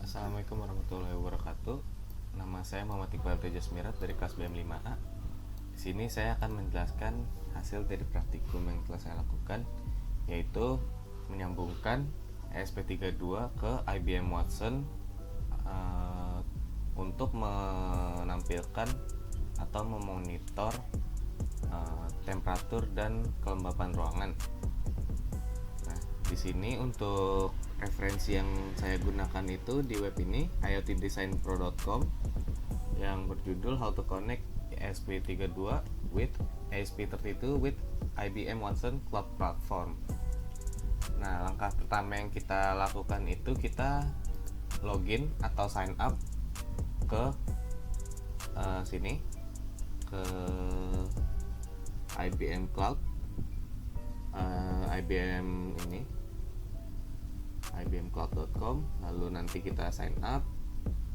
Assalamualaikum warahmatullahi wabarakatuh. Nama saya Muhammad Iqbal Tejas Mirat dari kelas BM5A. Di sini saya akan menjelaskan hasil dari praktikum yang telah saya lakukan, yaitu menyambungkan ESP32 ke IBM Watson untuk menampilkan atau memonitor temperatur dan kelembapan ruangan. Nah, di sini untuk referensi yang saya gunakan itu di web ini iotdesignpro.com yang berjudul How to Connect ESP32 with ESP32 with IBM Watson Cloud Platform. Nah, langkah pertama yang kita lakukan itu kita login atau sign up ke sini, ke IBM Cloud, IBM ini ibmcloud.com. Lalu nanti kita sign up.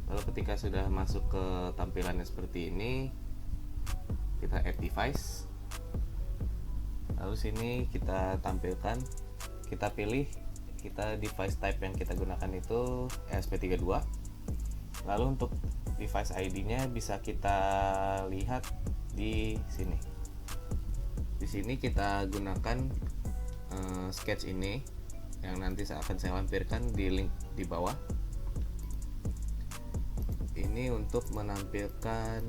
Lalu ketika sudah masuk ke tampilannya seperti ini, kita add device. Lalu sini kita tampilkan, kita pilih device type yang kita gunakan itu ESP32. Lalu untuk device ID-nya bisa kita lihat di sini. Di sini kita gunakan sketch ini yang nanti akan saya lampirkan di link di bawah. Ini untuk menampilkan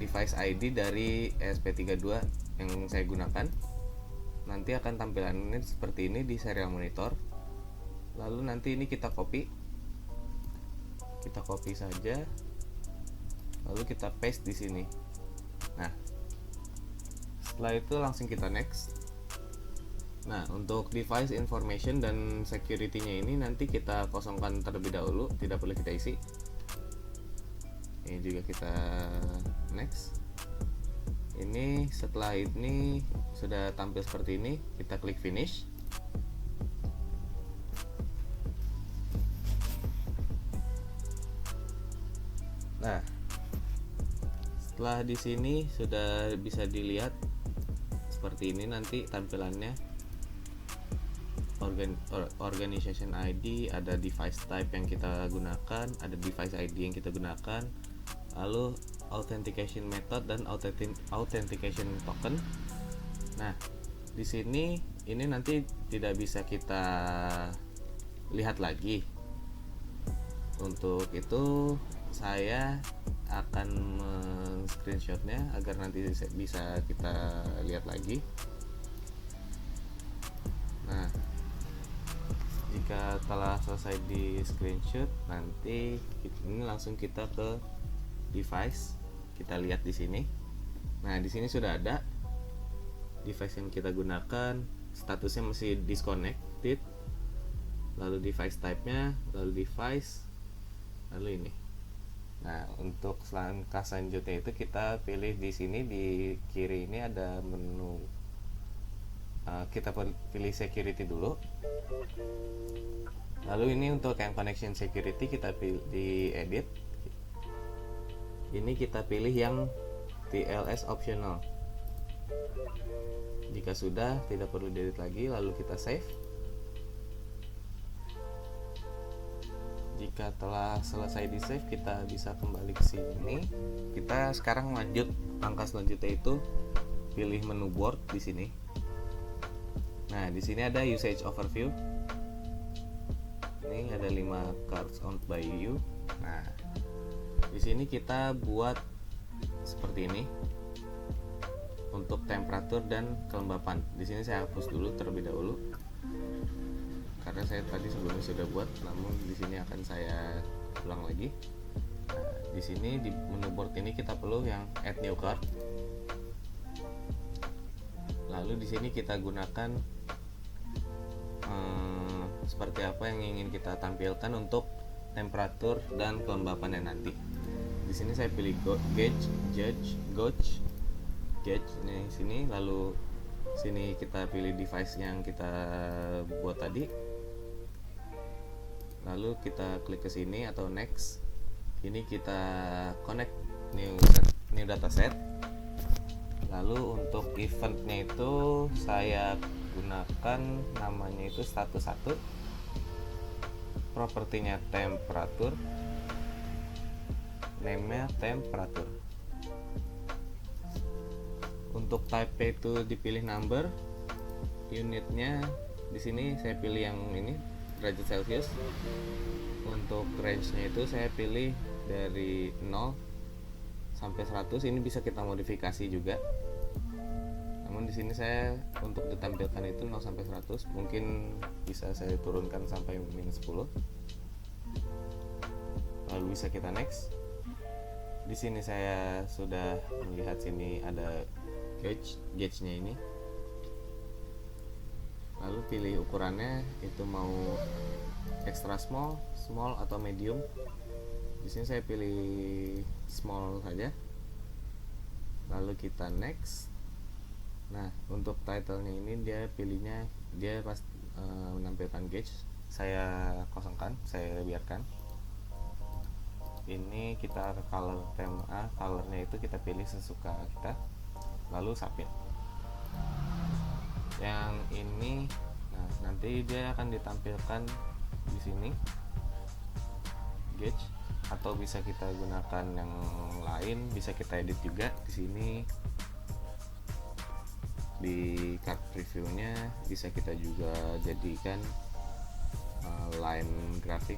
device ID dari ESP32 yang saya gunakan. Nanti akan tampilannya seperti ini di serial monitor. Lalu nanti ini kita copy saja, lalu kita paste di sini. Nah, setelah itu langsung kita next. Nah, untuk device information dan security-nya ini nanti kita kosongkan terlebih dahulu, tidak perlu kita isi. Ini juga kita next. Ini setelah ini sudah tampil seperti ini, kita klik finish. Nah, setelah di sini sudah bisa dilihat seperti ini nanti tampilannya. Organization ID, ada device type yang kita gunakan, ada device ID yang kita gunakan, lalu authentication method dan authentication token. Nah, di sini ini nanti tidak bisa kita lihat lagi. Untuk itu saya akan men-screenshotnya agar nanti bisa kita lihat lagi. Nah, jika telah selesai di screenshot, nanti ini langsung kita ke device. Kita lihat di sini. Nah, di sini sudah ada device yang kita gunakan, statusnya masih disconnected. Lalu device type-nya, lalu device, lalu ini. Nah, untuk langkah selanjutnya itu kita pilih di sini di kiri ini ada menu. Kita pilih security dulu. Lalu ini untuk yang connection security kita pilih di edit. Ini kita pilih yang TLS optional. Jika sudah, tidak perlu diedit lagi, lalu kita save. Jika telah selesai di save, kita bisa kembali ke sini. Kita sekarang lanjut, langkah selanjutnya itu pilih menu board di sini. Nah, di sini ada usage overview. Ini ada 5 cards owned by you. Nah, di sini kita buat seperti ini untuk temperatur dan kelembapan. Di sini saya hapus dulu terlebih dahulu karena saya tadi sebelumnya sudah buat, namun di sini akan saya ulang lagi. Nah, di sini di menu board ini kita perlu yang add new card. Lalu di sini kita gunakan seperti apa yang ingin kita tampilkan untuk temperatur dan kelembapannya nanti. Di sini saya pilih gauge, ini sini, lalu sini kita pilih device yang kita buat tadi. Lalu kita klik ke sini atau next. Ini kita connect new dataset. Lalu untuk eventnya itu saya gunakan namanya itu status 1. propertinya temperatur, name-nya temperatur. Untuk type itu dipilih number, unitnya di sini saya pilih yang ini derajat Celcius. Untuk range-nya itu saya pilih dari 0 sampai 100. Ini bisa kita modifikasi juga. Namun di sini saya untuk ditampilkan itu 0 sampai 100, mungkin bisa saya turunkan sampai minus 10. Lalu bisa kita next. Di sini saya sudah melihat sini ada gauge-nya ini. Lalu pilih ukurannya itu mau extra small, small atau medium. Di sini saya pilih small saja. Lalu kita next. Nah, untuk title-nya ini dia pilihnya dia pas menampilkan gauge. Saya kosongkan, saya biarkan. Ini kita color tema, colornya itu kita pilih sesuka kita. Lalu submit. Yang ini, nah nanti dia akan ditampilkan di sini gauge, atau bisa kita gunakan yang lain, bisa kita edit juga di sini. Di card previewnya bisa kita juga jadikan line grafik,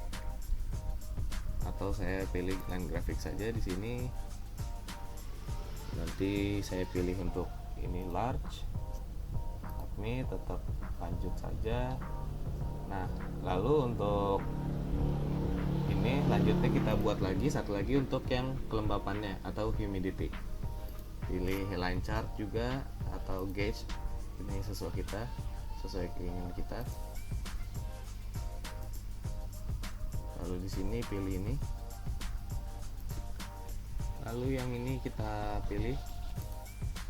atau saya pilih line grafik saja di sini. Nanti saya pilih untuk ini large, ini tetap lanjut saja. Nah, lalu untuk ini lanjutnya kita buat lagi satu lagi untuk yang kelembapannya atau humidity. Pilih line chart juga atau gauge, ini sesuai kita, sesuai keinginan kita. Lalu di sini pilih ini. Lalu yang ini kita pilih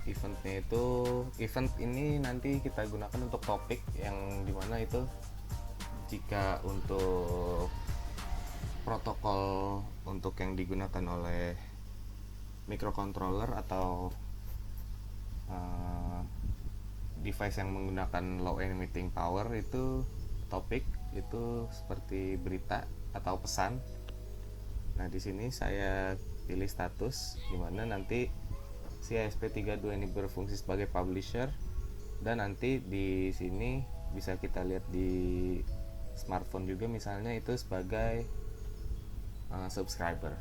eventnya itu, event ini nanti kita gunakan untuk topik yang dimana itu jika untuk protokol untuk yang digunakan oleh microcontroller atau device yang menggunakan low emitting power, itu topik itu seperti berita atau pesan. Nah, di sini saya pilih status, dimana nanti si ASP32 ini berfungsi sebagai publisher, dan nanti di sini bisa kita lihat di smartphone juga misalnya itu sebagai subscriber.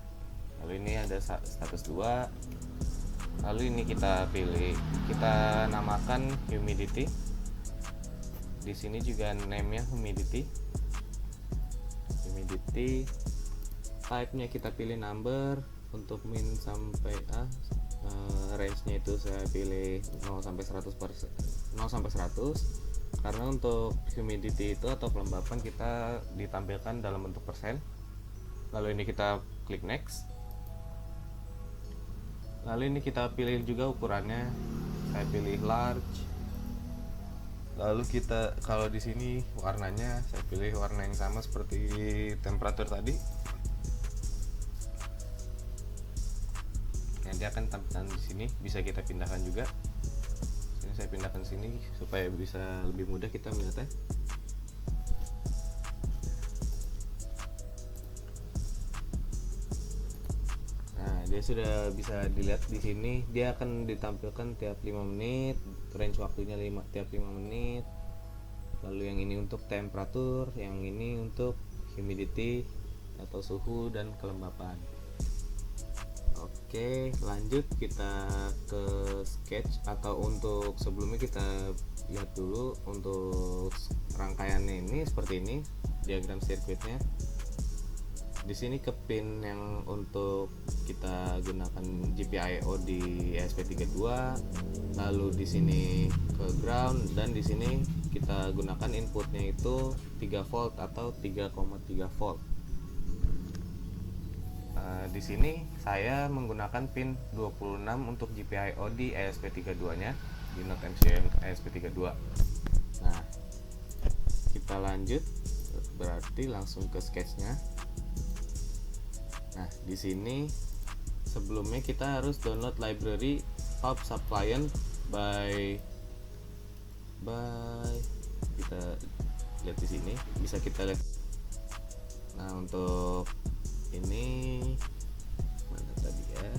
Lalu ini ada status 2. Lalu ini kita pilih, kita namakan humidity. Di sini juga name-nya humidity. Type-nya kita pilih number. Untuk min sampai A, range-nya itu saya pilih 0 sampai 100%, 0 sampai 100, karena untuk humidity itu atau kelembapan kita ditampilkan dalam bentuk persen. Lalu ini kita klik next. Lalu ini kita pilih juga ukurannya, saya pilih large. Lalu kita kalau di sini warnanya saya pilih warna yang sama seperti temperatur tadi. Nanti akan tampilan di sini, bisa kita pindahkan juga. Ini saya pindahkan sini supaya bisa lebih mudah kita melihatnya. Nah, dia sudah bisa dilihat di sini. Dia akan ditampilkan tiap 5 menit, range waktunya tiap 5 menit. Lalu yang ini untuk temperatur, yang ini untuk humidity atau suhu dan kelembapan. Oke, lanjut kita ke sketch, atau untuk sebelumnya kita lihat dulu untuk rangkaiannya ini seperti ini, diagram sirkuitnya. Di sini ke pin yang untuk kita gunakan GPIO di ESP32, lalu di sini ke ground, dan di sini kita gunakan inputnya itu 3 volt atau 3,3 volt. Di sini saya menggunakan pin 26 untuk GPIO di ESP32-nya, di Node MCU ESP32. Nah, kita lanjut, berarti langsung ke sketch-nya. Nah, di sini sebelumnya kita harus download library Pulp Subclient by kita lihat di sini, bisa kita lihat Nah, untuk ini mana tadi ya,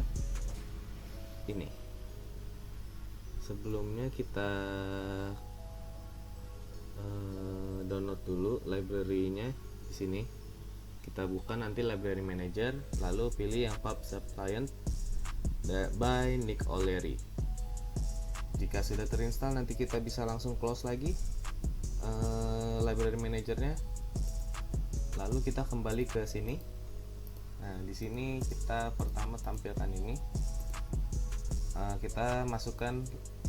ini sebelumnya kita download dulu library-nya. Di sini kita buka nanti library manager, lalu pilih yang PubSub client by Nick O'Leary. Jika sudah terinstall, nanti kita bisa langsung close lagi library managernya, lalu kita kembali ke sini. Nah, di sini kita pertama tampilkan ini, kita masukkan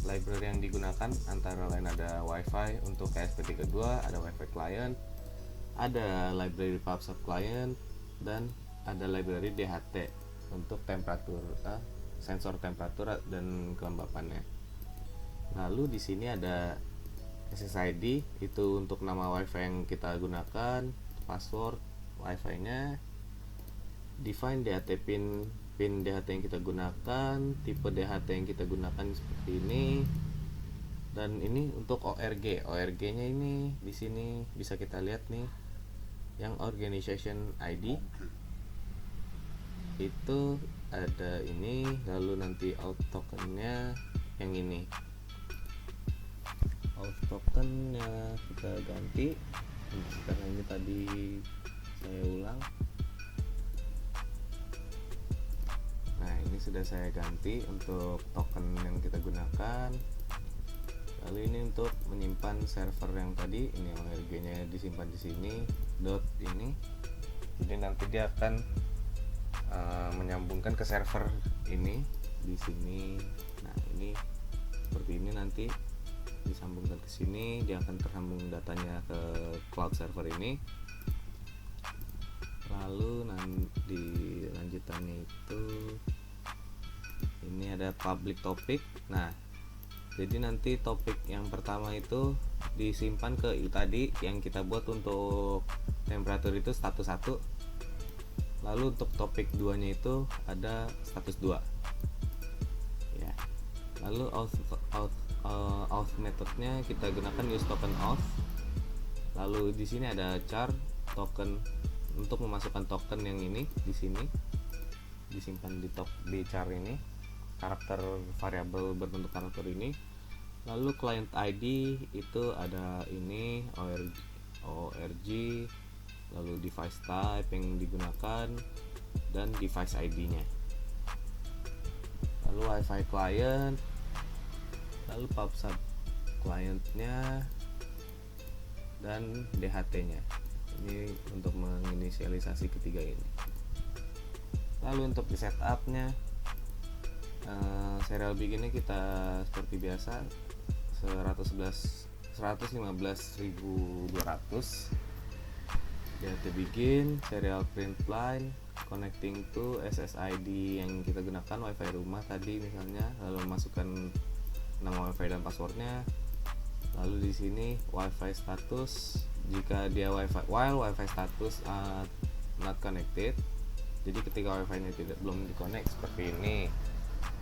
library yang digunakan, antara lain ada WiFi untuk ESP32, ada WiFi client, ada library PubSub client, dan ada library DHT untuk temperatur, sensor temperatur dan kelembapannya. Lalu di sini ada SSID, itu untuk nama WiFi yang kita gunakan, password WiFi-nya, define DHT pin DHT yang kita gunakan, tipe DHT yang kita gunakan seperti ini. Dan ini untuk ORG-nya ini di sini bisa kita lihat nih, yang organization ID itu ada ini, lalu nanti auth tokennya yang ini. Auth tokennya kita ganti karena ini tadi saya ulang. Nah, ini sudah saya ganti untuk token yang kita gunakan. Lalu ini untuk menyimpan server yang tadi, ini ORG-nya disimpan di sini, dot ini. Jadi nanti dia akan menyambungkan ke server ini di sini. Nah, ini seperti ini, nanti disambungkan ke sini, dia akan tersambung datanya ke cloud server ini. Lalu nanti lanjutannya itu ini ada public topic. Nah, jadi nanti topik yang pertama itu disimpan ke tadi yang kita buat untuk temperatur itu status 1. Lalu untuk topik 2-nya itu ada status 2. Ya. Lalu auth methodnya kita gunakan use token auth. Lalu di sini ada char token untuk memasukkan token yang ini di sini, disimpan di char ini, karakter variabel berbentuk karakter ini. Lalu client ID itu ada ini ORG, lalu device type yang digunakan, dan device ID-nya. Lalu WiFi client, lalu PubSub client-nya, dan DHT-nya. Ini untuk menginisialisasi ketiga ini. Lalu untuk di setup-nya, serial begini kita seperti biasa 115.200 DHT begin, serial print line, connecting to SSID yang kita gunakan WiFi rumah tadi misalnya, lalu masukkan nama WiFi dan passwordnya. Lalu di sini WiFi status, jika dia while WiFi status not connected, jadi ketika WiFi-nya belum dikonek seperti ini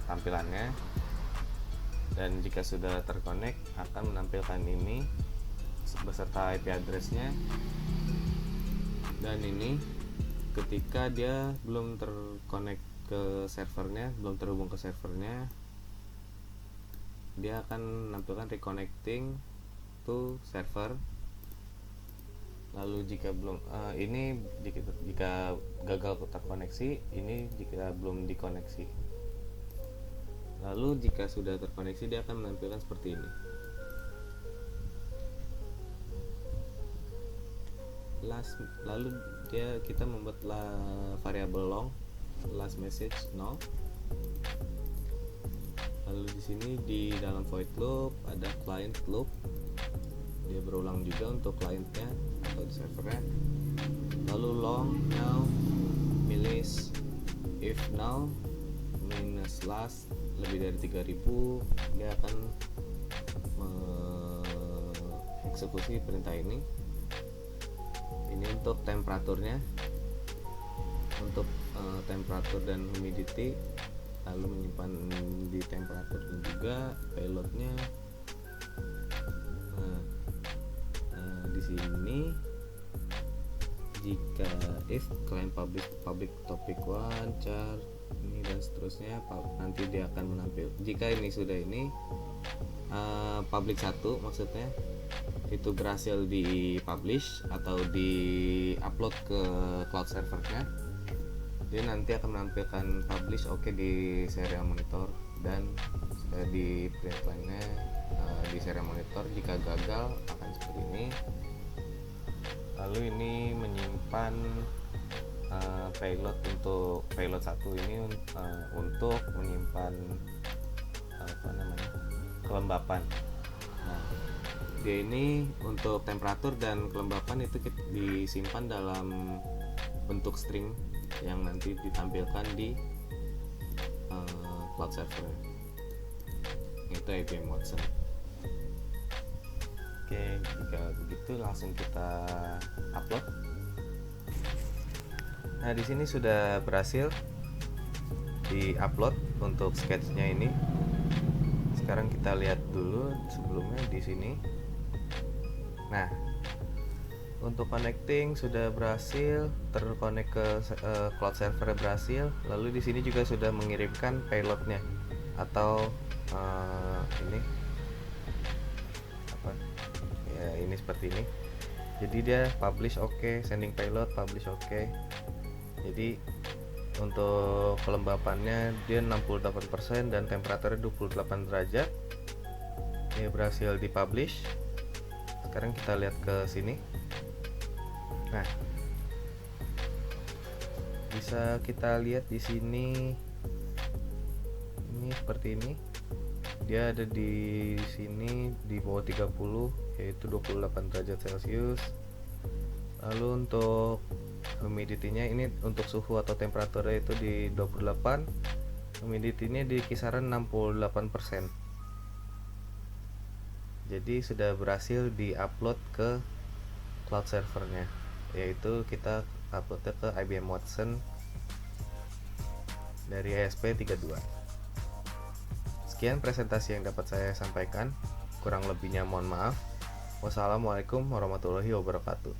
tampilannya. Dan jika sudah terkonek akan menampilkan ini beserta IP address-nya. Dan ini ketika dia belum terkonek ke servernya, belum terhubung ke servernya, dia akan menampilkan reconnecting to server. Lalu jika belum ini jika gagal terkoneksi, ini jika belum dikoneksi. Lalu jika sudah terkoneksi, dia akan menampilkan seperti ini. Lalu kita membuat variabel long, last message no. Lalu di sini di dalam void loop ada client loop, dia berulang juga untuk clientnya atau di servernya. Lalu long now milis if now minus last lebih dari 3000, dia akan mengeksekusi perintah ini. Ini untuk temperaturnya, untuk temperatur dan humidity, lalu menyimpan di temperatur juga payloadnya. Di sini jika if client public topic 1 char ini dan seterusnya, nanti dia akan menampil. Jika ini sudah public 1 maksudnya itu berhasil di publish atau di upload ke cloud servernya, dia nanti akan menampilkan publish oke di serial monitor dan di print line-nya di serial monitor. Jika gagal akan seperti ini. Lalu ini menyimpan payload untuk payload 1 ini untuk menyimpan kelembapan. Nah, dia ini untuk temperatur dan kelembapan itu disimpan dalam bentuk string yang nanti ditampilkan di cloud server. Itu IBM Watson. Oke, jika begitu langsung kita upload. Nah, di sini sudah berhasil di-upload untuk sketchnya ini. Sekarang kita lihat dulu sebelumnya di sini. Nah, untuk connecting sudah berhasil, terkonek ke cloud server berhasil. Lalu di sini juga sudah mengirimkan payloadnya atau ini apa? Ya, ini seperti ini. Jadi dia publish oke, sending payload publish oke. Jadi untuk kelembapannya dia 68% dan temperaturnya 28 derajat. Ini berhasil dipublish. Sekarang kita lihat ke sini. Nah, bisa kita lihat di sini. Ini seperti ini. Dia ada di sini di bawah 30 yaitu 28 derajat Celcius. Lalu untuk humidity-nya ini untuk suhu atau temperaturnya itu di 28, humidity-nya di kisaran 68%. Jadi sudah berhasil di-upload ke cloud servernya, yaitu kita uploadnya ke IBM Watson dari ESP32. Sekian presentasi yang dapat saya sampaikan, kurang lebihnya mohon maaf. Wassalamualaikum warahmatullahi wabarakatuh.